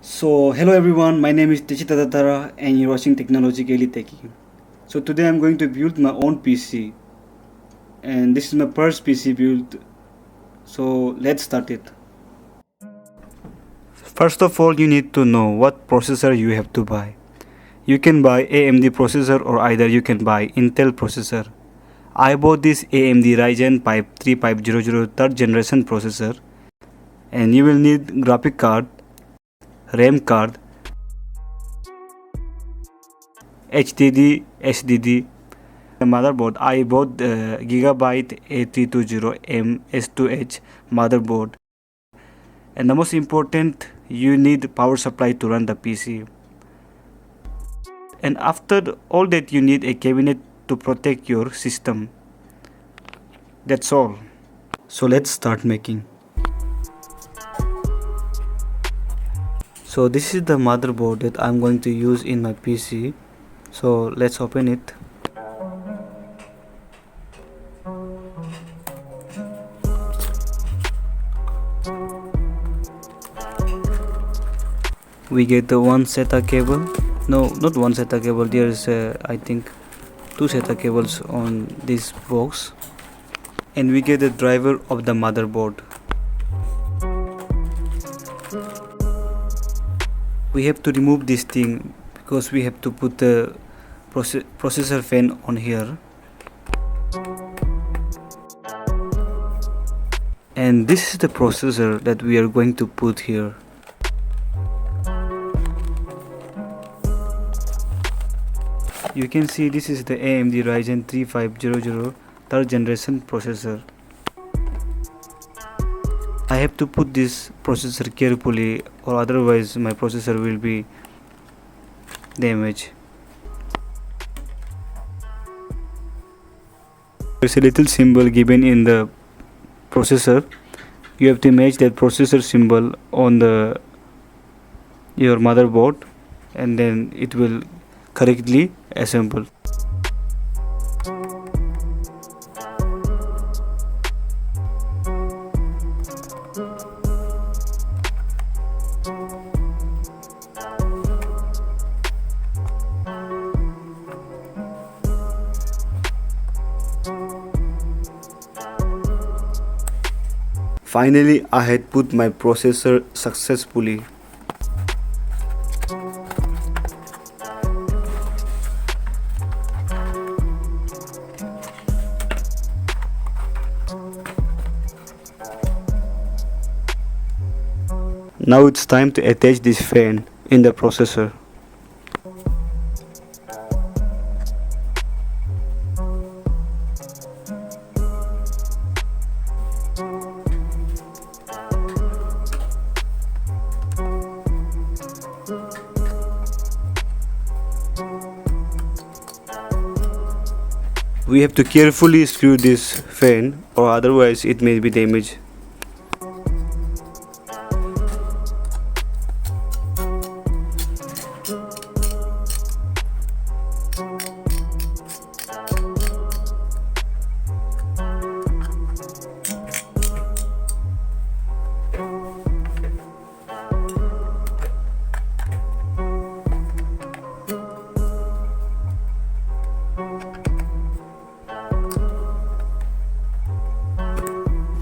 So, hello everyone, my name is Techita Dattara and you're watching Technologically Techie. So, today I'm going to build my own PC and this is my first PC build. So, let's start it. First of all, you need to know what processor you have to buy. You can buy AMD processor or either you can buy Intel processor. I bought this AMD Ryzen 5 3500 third generation processor and you will need graphic card, RAM card, HDD, SDD. The motherboard, I bought the Gigabyte A320M S2H motherboard. And the most important, you need power supply to run the PC. And after all that, you need a cabinet to protect your system. That's all. So let's start making. So this is the motherboard that I'm going to use in my PC. So let's open it. We get the one SATA cable. No, not one SATA cable. There's I think two SATA cables on this box. And we get the driver of the motherboard. We have to remove this thing because we have to put the processor fan on here. And this is the processor that we are going to put here. You can see this is the AMD Ryzen 3500 third generation processor. I have to put this processor carefully or otherwise my processor will be damaged. There's a little symbol given in the processor. You have to match that processor symbol on your motherboard and then it will correctly assemble. Finally, I had put my processor successfully. Now it's time to attach this fan in the processor. We have to carefully screw this fan or otherwise it may be damaged.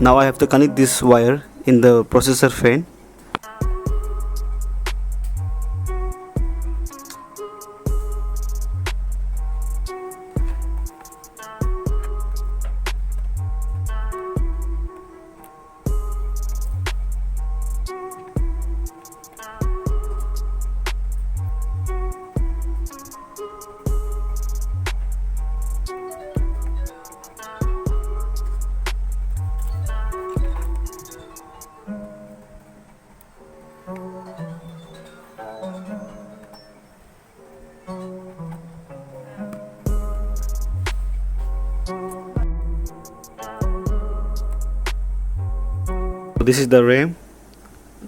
Now I have to connect this wire in the processor fan. This is the RAM.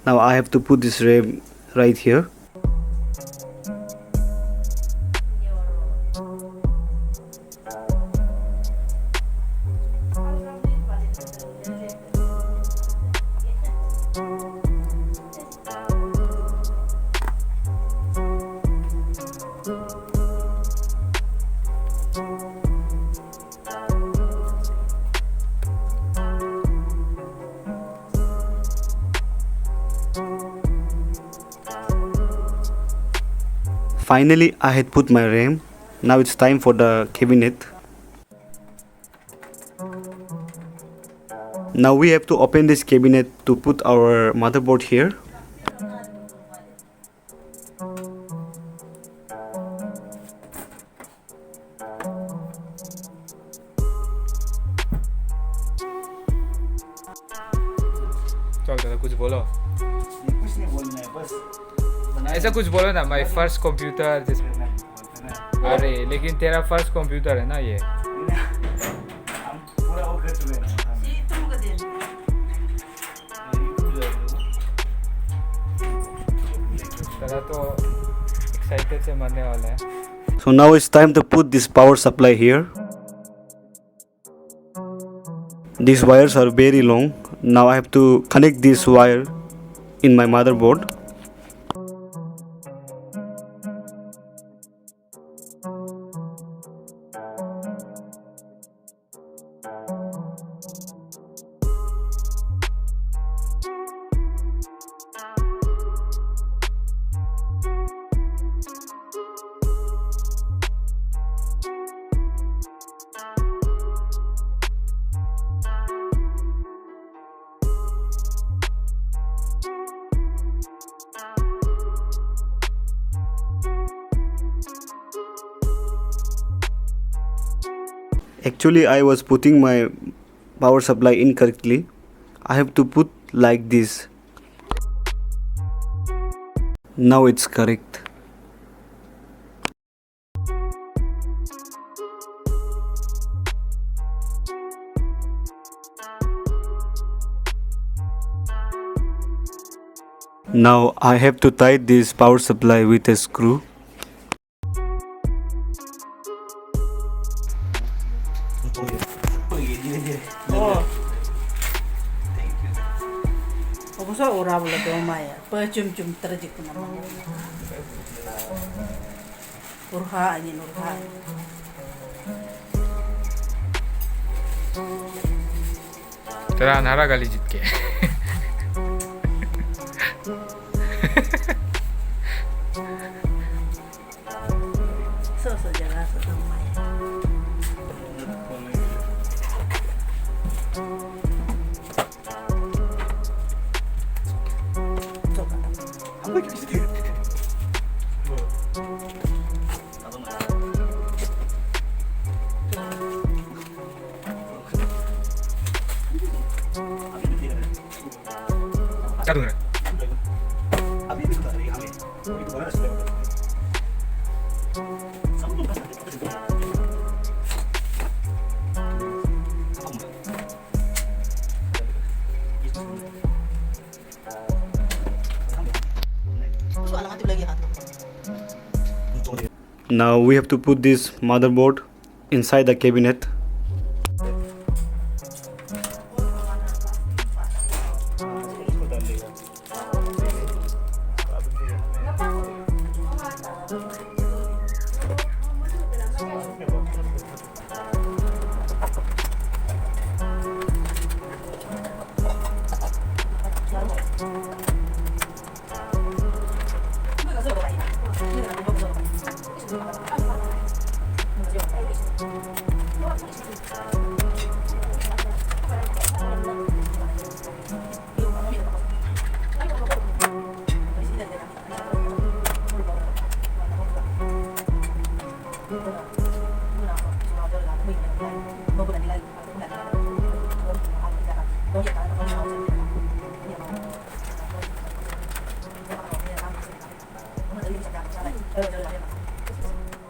Now I have to put this RAM right here. Finally, I had put my RAM. Now it's time for the cabinet. Now we have to open this cabinet to put our motherboard here. चल दादा कुछ बोलो कुछ नहीं बोलना है बस ऐसा कुछ बोलो ना माय फर्स्ट कंप्यूटर अरे लेकिन तेरा फर्स्ट कंप्यूटर है ना ये हम पूरा वो कर चुके हैं तेरा तो एक्साइटेड से मरने वाला है So now it's time to put this power supply here. These wires are very long. Now I have to connect this wire in my motherboard. Actually, I was putting my power supply incorrectly. I have to put like this. Now it's correct. Now I have to tie this power supply with a screw. Obuso ora boleh ke maya, percum-cum terjek namanya. Urha ini urha. तेरा अनारा गाली जीत के So jalan so maya. क्या दूँ Now we have to put this motherboard inside the cabinet.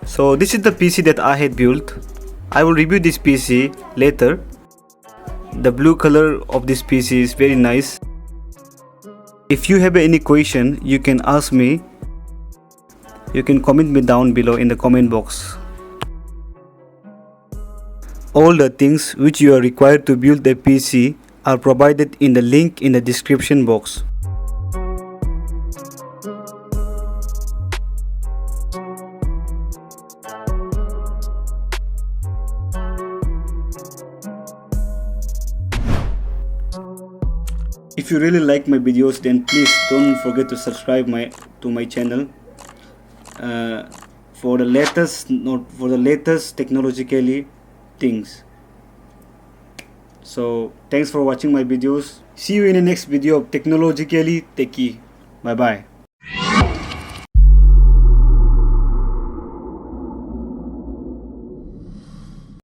So this is the PC that I had built. I will review this PC later. The blue color of this PC is very nice. If you have any question, you can ask me. You can comment me down below in the comment box. All the things which you are required to build a PC are provided in the link in the description box. If you really like my videos, then please don't forget to subscribe to my channel. for the latest, not for the latest technologically things. So thanks for watching my videos. See you in the next video of technologically techie. Bye bye.